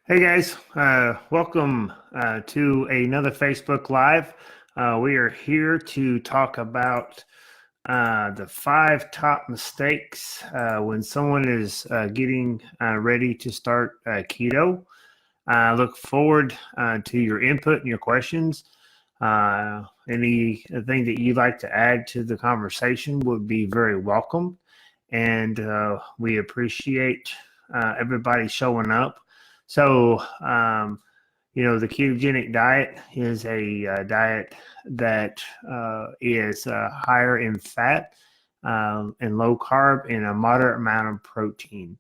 Hey guys, welcome to another Facebook Live. We are here to talk about the 5 top mistakes when someone is getting ready to start keto. I look forward to your input and your questions. Anything that you'd like to add to the conversation would be very welcome. And we appreciate everybody showing up. So, the ketogenic diet is a diet that is higher in fat and low carb and a moderate amount of protein.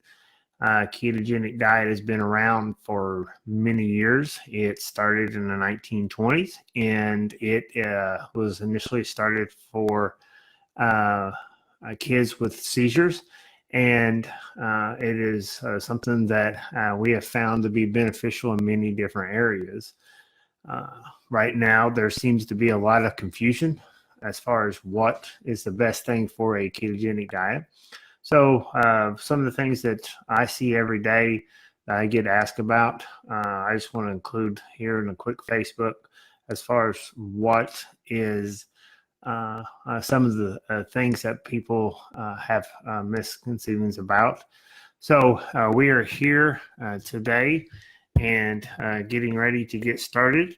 Ketogenic diet has been around for many years. It started in the 1920s, and it was initially started for kids with seizures. And it is something that we have found to be beneficial in many different areas. Right now, there seems to be a lot of confusion as far as what is the best thing for a ketogenic diet. So some of the things that I see every day that I get asked about, I just want to include here in a quick Facebook as far as what is some of the things that people have misconceptions about. So we are here today and getting ready to get started.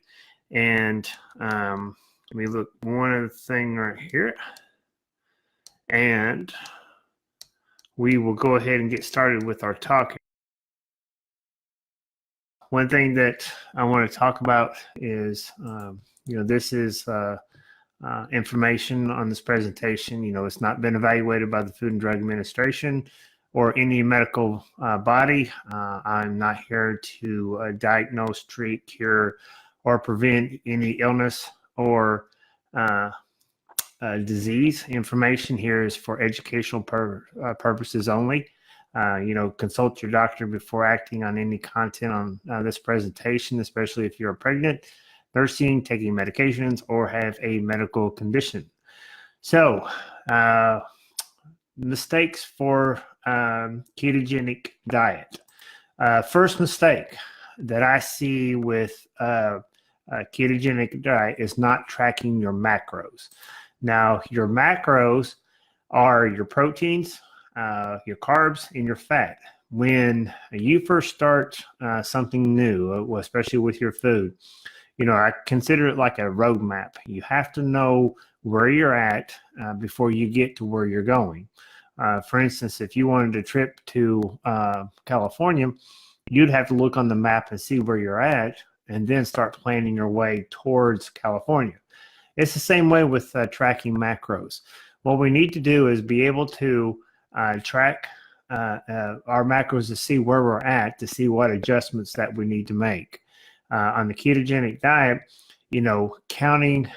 And let me look one other thing right here. And we will go ahead and get started with our talk. One thing that I want to talk about is, this is information on this presentation. It's not been evaluated by the Food and Drug Administration or any medical body. I'm not here to diagnose, treat, cure, or prevent any illness or disease. Information here is for educational purposes only. Consult your doctor before acting on any content on this presentation, especially if you're pregnant, nursing, taking medications, or have a medical condition. So, mistakes for ketogenic diet. First mistake that I see with a ketogenic diet is not tracking your macros. Now, your macros are your proteins, your carbs, and your fat. When you first start something new, especially with your food, I consider it like a roadmap. You have to know where you're at before you get to where you're going. For instance, if you wanted to trip to California, you'd have to look on the map and see where you're at and then start planning your way towards California. It's the same way with tracking macros. What we need to do is be able to track our macros to see where we're at, to see what adjustments that we need to make. On the ketogenic diet, counting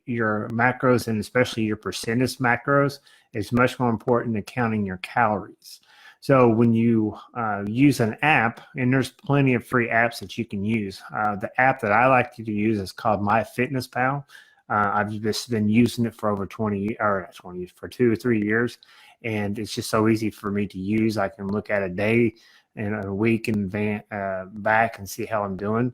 your macros and especially your percentage macros is much more important than counting your calories. So when you use an app, and there's plenty of free apps that you can use. The app that I like to use is called MyFitnessPal. I've just been using it for over 20 or 20 for 2 or 3 years, and it's just so easy for me to use. I can look at a day and a week in back and see how I'm doing.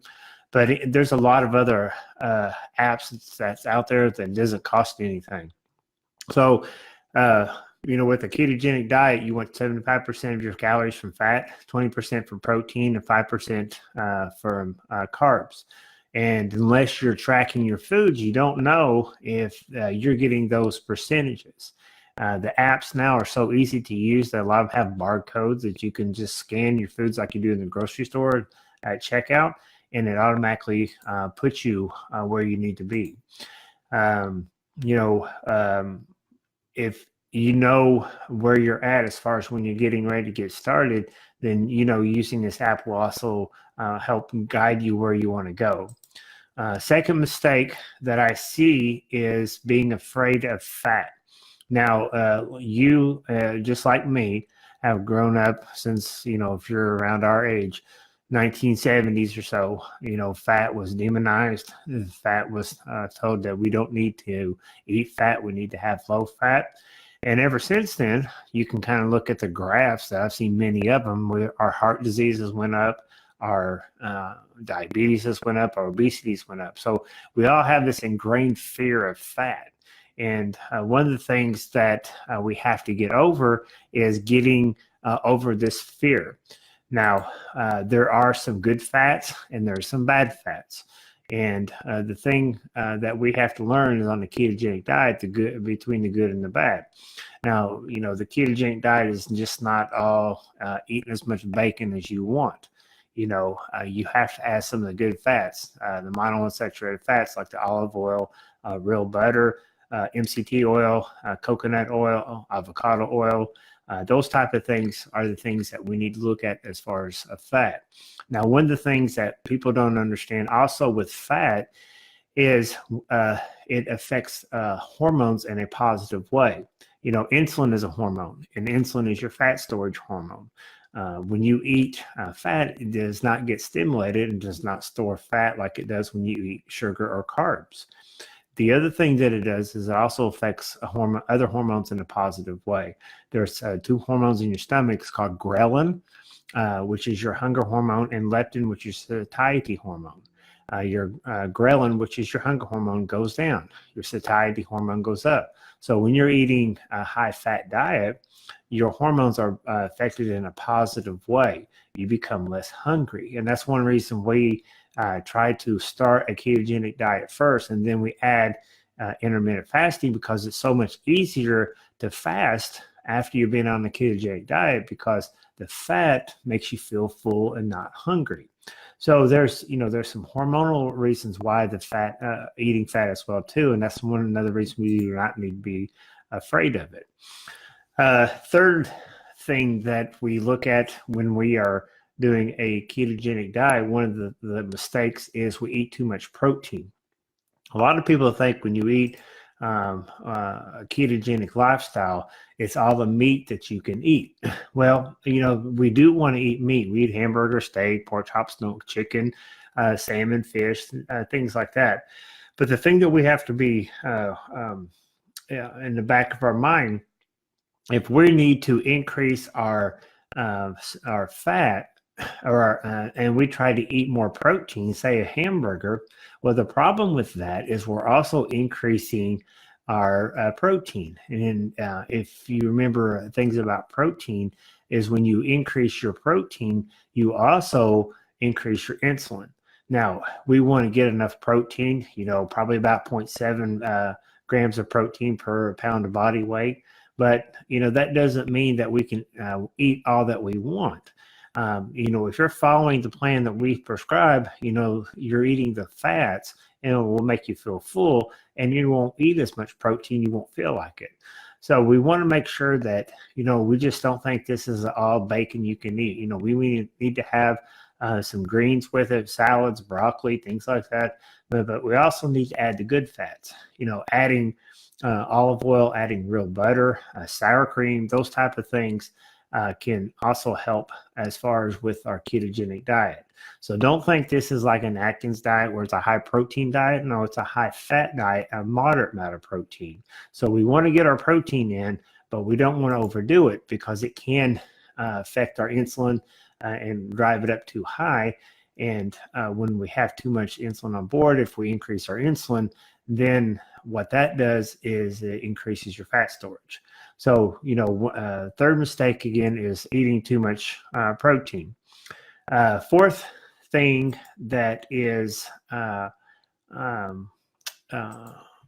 But there's a lot of other apps that's out there that doesn't cost anything. So, with a ketogenic diet, you want 75% of your calories from fat, 20% from protein, and 5% from carbs. And unless you're tracking your foods, you don't know if you're getting those percentages. The apps now are so easy to use that a lot of them have barcodes that you can just scan your foods like you do in the grocery store at checkout, and it automatically puts you where you need to be. If you know where you're at as far as when you're getting ready to get started, then using this app will also help guide you where you want to go. Second mistake that I see is being afraid of fat. Now, you, just like me, have grown up since, if you're around our age, 1970s or so, fat was demonized. Fat was told that we don't need to eat fat. We need to have low fat. And ever since then, you can kind of look at the graphs that I've seen many of them where our heart diseases went up, our diabetes has went up, our obesity's went up. So we all have this ingrained fear of fat. And one of the things that we have to get over is getting over this fear. Now, there are some good fats and there are some bad fats. And the thing that we have to learn is on the ketogenic diet, the good between the good and the bad. Now, the ketogenic diet is just not all eating as much bacon as you want. You have to add some of the good fats, the monounsaturated fats like the olive oil, real butter, MCT oil, coconut oil, avocado oil. Those type of things are the things that we need to look at as far as fat. Now, one of the things that people don't understand also with fat is it affects hormones in a positive way. Insulin is a hormone, and insulin is your fat storage hormone. When you eat fat, it does not get stimulated and does not store fat like it does when you eat sugar or carbs. The other thing that it does is it also affects other hormones in a positive way. There's two hormones in your stomach. It's called ghrelin, which is your hunger hormone, and leptin, which is the satiety hormone. Your ghrelin, which is your hunger hormone, goes down. Your satiety hormone goes up. So when you're eating a high-fat diet, your hormones are affected in a positive way. You become less hungry. And that's one reason we try to start a ketogenic diet first, and then we add intermittent fasting, because it's so much easier to fast after you've been on the ketogenic diet, because the fat makes you feel full and not hungry. So there's some hormonal reasons why the fat, eating fat as well too, and that's another reason we do not need to be afraid of it. Third thing that we look at when we are doing a ketogenic diet, one of the mistakes is we eat too much protein. A lot of people think when you eat a ketogenic lifestyle, it's all the meat that you can eat. Well, we do want to eat meat. We eat hamburger, steak, pork chops, chicken, salmon, fish, things like that. But the thing that we have to be in the back of our mind, if we need to increase our fat, and we try to eat more protein, say a hamburger, well, the problem with that is we're also increasing our protein. And if you remember things about protein, is when you increase your protein, you also increase your insulin. Now, we want to get enough protein, probably about 0.7 grams of protein per pound of body weight. But, that doesn't mean that we can eat all that we want. If you're following the plan that we prescribe, you're eating the fats, and it will make you feel full, and you won't eat as much protein. You won't feel like it. So we want to make sure that, we just don't think this is all bacon you can eat. We need to have some greens with it, salads, broccoli, things like that. But we also need to add the good fats, adding olive oil, adding real butter, sour cream, those type of things can also help as far as with our ketogenic diet. So don't think this is like an Atkins diet where it's a high protein diet. No, it's a high fat diet, a moderate amount of protein. So we want to get our protein in, but we don't want to overdo it, because it can affect our insulin and drive it up too high. And when we have too much insulin on board, if we increase our insulin, then what that does is it increases your fat storage. So, third mistake again is eating too much protein. Fourth thing that is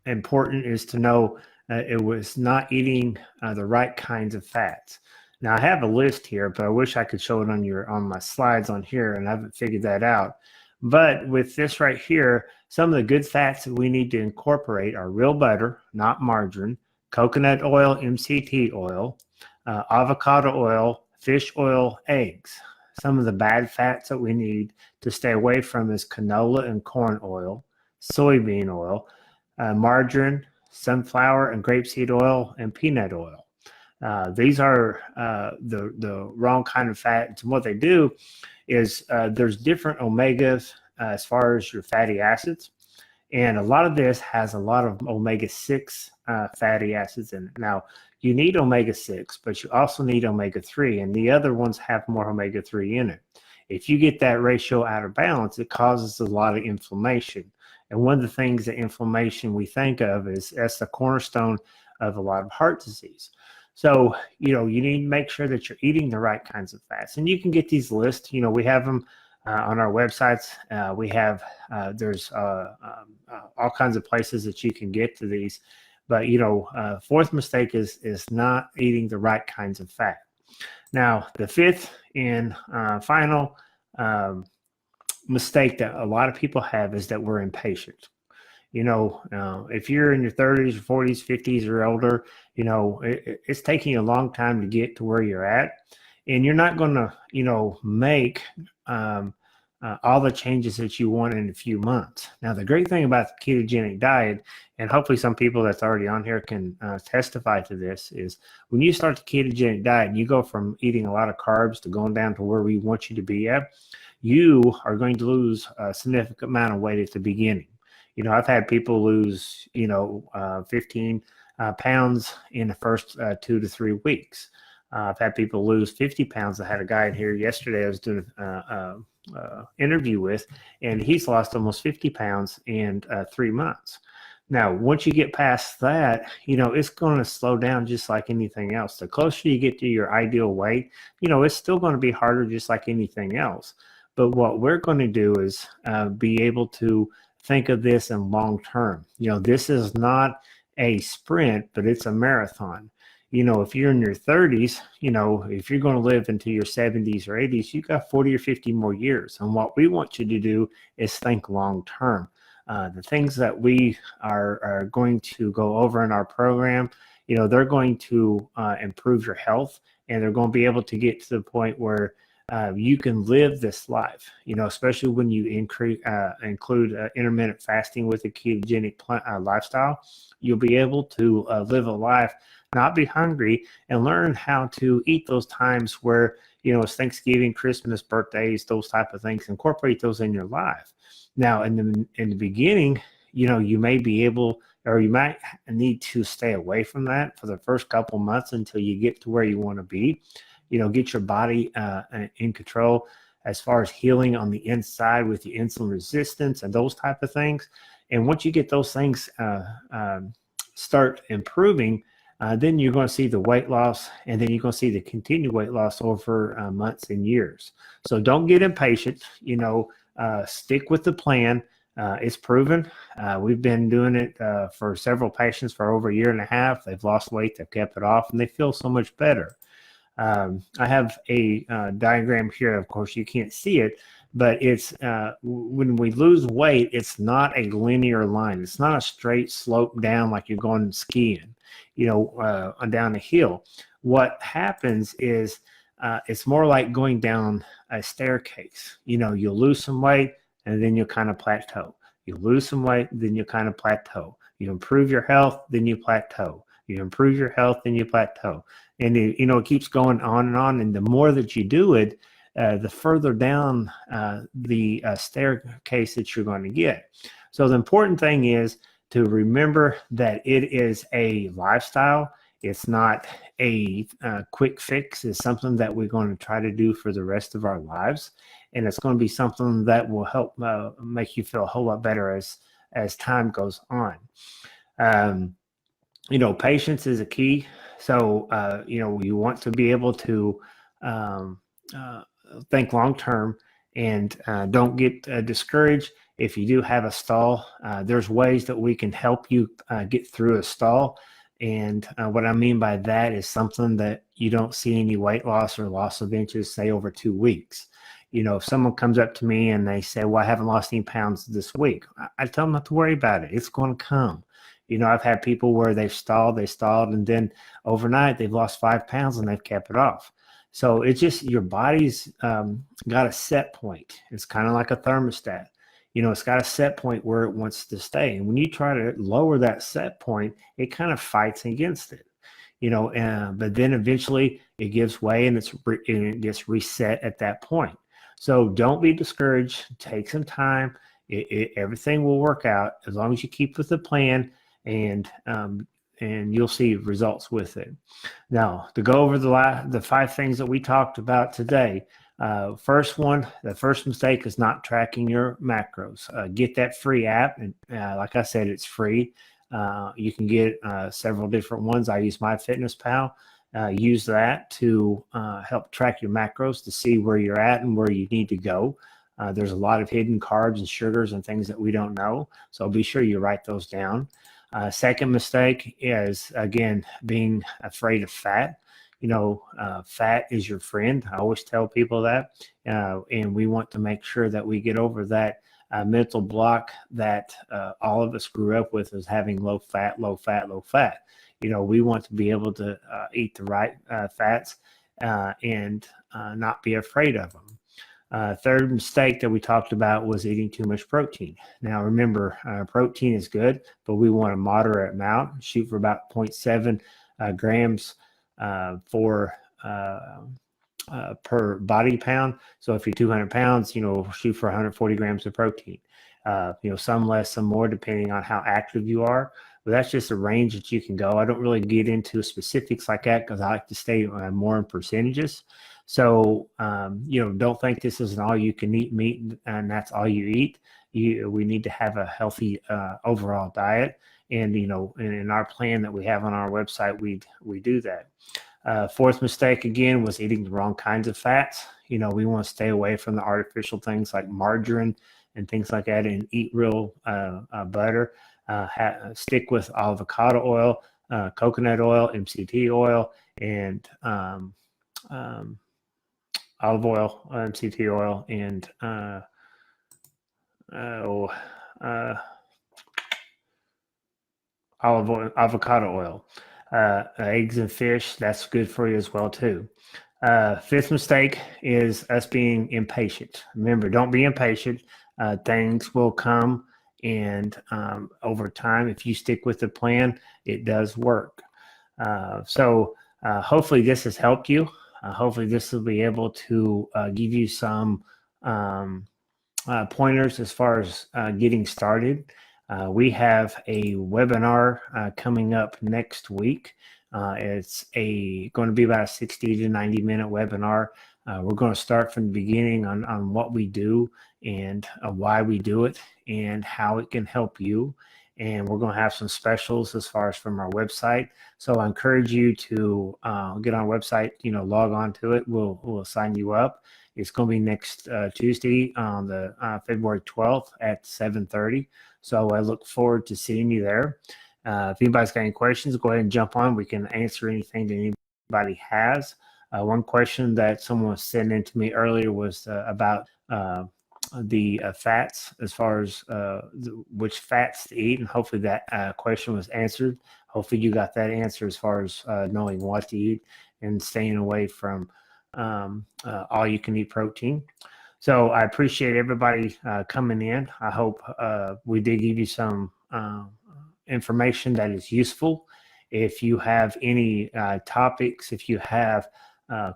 important is to know it was not eating the right kinds of fats. Now, I have a list here, but I wish I could show it on my slides on here, and I haven't figured that out. But with this right here, some of the good fats that we need to incorporate are real butter, not margarine, coconut oil, MCT oil, avocado oil, fish oil, eggs. Some of the bad fats that we need to stay away from is canola and corn oil, soybean oil, margarine, sunflower and grapeseed oil, and peanut oil. These are the wrong kind of fats. And what they do is there's different omegas as far as your fatty acids. And a lot of this has a lot of omega-6 fatty acids in it. Now, you need omega-6, but you also need omega-3, and the other ones have more omega-3 in it. If you get that ratio out of balance, it causes a lot of inflammation. And one of the things that inflammation we think of is that's the cornerstone of a lot of heart disease. So, you need to make sure that you're eating the right kinds of fats. And you can get these lists. We have them on our websites. There's all kinds of places that you can get to these. But, fourth mistake is not eating the right kinds of fat. Now, the fifth and final mistake that a lot of people have is that we're impatient. If you're in your 30s or 40s, 50s or older, it's taking a long time to get to where you're at. And you're not going to, make all the changes that you want in a few months. Now, the great thing about the ketogenic diet, and hopefully some people that's already on here can testify to this, is when you start the ketogenic diet and you go from eating a lot of carbs to going down to where we want you to be at, you are going to lose a significant amount of weight at the beginning. I've had people lose, 15 pounds in the first 2 to 3 weeks. I've had people lose 50 pounds. I had a guy in here yesterday I was doing interview with, and he's lost almost 50 pounds in 3 months. Now, once you get past that, it's going to slow down just like anything else. The closer you get to your ideal weight, it's still going to be harder just like anything else. But what we're going to do is be able to think of this in long term. This is not a sprint, but it's a marathon. If you're in your 30s, if you're going to live into your 70s or 80s, you got 40 or 50 more years. And what we want you to do is think long term. The things that we are going to go over in our program, they're going to improve your health, and they're going to be able to get to the point where you can live this life, especially when you include intermittent fasting with a ketogenic lifestyle. You'll be able to live a life, not be hungry, and learn how to eat those times where, it's Thanksgiving, Christmas, birthdays, those type of things. Incorporate those in your life. Now, in the beginning, you may be able, or you might need to stay away from that for the first couple months until you get to where you want to be. Get your body in control as far as healing on the inside with the insulin resistance and those type of things. And once you get those things start improving, then you're going to see the weight loss, and then you're going to see the continued weight loss over months and years. So don't get impatient. Stick with the plan. It's proven. We've been doing it for several patients for over a year and a half. They've lost weight, they've kept it off, and they feel so much better. I have a diagram here. Of course, you can't see it, but it's when we lose weight, it's not a linear line. It's not a straight slope down like you're going skiing, down a hill. What happens is it's more like going down a staircase. You'll lose some weight, and then you'll kind of plateau. You lose some weight, then you kind of plateau. You improve your health, then you plateau. You improve your health, then you plateau. And it keeps going on and on. And the more that you do it, the further down the staircase that you're going to get. So the important thing is to remember that it is a lifestyle. It's not a quick fix. It's something that we're going to try to do for the rest of our lives. And it's going to be something that will help make you feel a whole lot better as time goes on. Patience is a key. So, you want to be able to think long term, and don't get discouraged if you do have a stall. There's ways that we can help you get through a stall. And what I mean by that is something that you don't see any weight loss or loss of inches, say, over 2 weeks. If someone comes up to me and they say, well, I haven't lost any pounds this week, I tell them not to worry about it. It's going to come. I've had people where they stalled, and then overnight they've lost 5 pounds and they've kept it off. So it's just your body's got a set point. It's kind of like a thermostat. It's got a set point where it wants to stay. And when you try to lower that set point, it kind of fights against it. But then eventually it gives way, and it gets reset at that point. So don't be discouraged. Take some time. Everything will work out as long as you keep with the plan, and you'll see results with it. Now, to go over the 5 things that we talked about today, The first mistake is not tracking your macros. Get that free app, and like I said, it's free. You can get several different ones. I use MyFitnessPal. Use that to help track your macros to see where you're at and where you need to go. There's a lot of hidden carbs and sugars and things that we don't know, so be sure you write those down. Second mistake is, again, being afraid of fat. Fat is your friend. I always tell people that, and we want to make sure that we get over that mental block that all of us grew up with, is having low fat, low fat, low fat. We want to be able to eat the right fats and not be afraid of them. Third mistake that we talked about was eating too much protein. Now, remember, protein is good, but we want a moderate amount. Shoot for about 0.7 grams per body pound. So if you're 200 pounds, shoot for 140 grams of protein. Some less, some more, depending on how active you are. But that's just a range that you can go. I don't really get into specifics like that because I like to stay more in percentages. So, don't think this is an all-you-can-eat meat and that's all you eat. We need to have a healthy overall diet. And, in our plan that we have on our website, we do that. Fourth mistake, again, was eating the wrong kinds of fats. We want to stay away from the artificial things like margarine and things like that, and eat real butter. Stick with avocado oil, coconut oil, MCT oil, and olive oil, MCT oil, and olive oil, avocado oil. Eggs and fish, that's good for you as well too. Fifth mistake is us being impatient. Remember, don't be impatient. Things will come, and over time, if you stick with the plan, it does work. So hopefully this has helped you. Hopefully this will be able to give you some pointers as far as getting started. We have a webinar coming up next week. It's going to be about a 60 to 90 minute webinar. We're going to start from the beginning on what we do and why we do it and how it can help you. And we're going to have some specials as far as from our website. So I encourage you to get on our website, log on to it. We'll sign you up. It's going to be next Tuesday on the February 12th at 7:30. So I look forward to seeing you there. If anybody's got any questions, go ahead and jump on. We can answer anything that anybody has. One question that someone was sending to me earlier was about the fats, as far as which fats to eat, and hopefully that question was answered. Hopefully you got that answer as far as knowing what to eat and staying away from all you can eat protein. So I appreciate everybody coming in. I hope we did give you some information that is useful. If you have any topics, if you have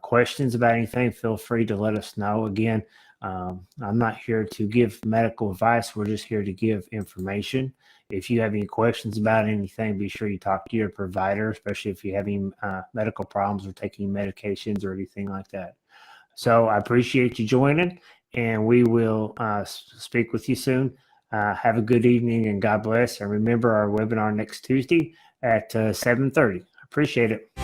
questions about anything, feel free to let us know. Again, I'm not here to give medical advice. We're just here to give information. If you have any questions about anything, be sure you talk to your provider, especially if you have any medical problems or taking medications or anything like that. So I appreciate you joining, and we will speak with you soon. Have a good evening, and God bless. And remember our webinar next Tuesday at 7:30. Appreciate it.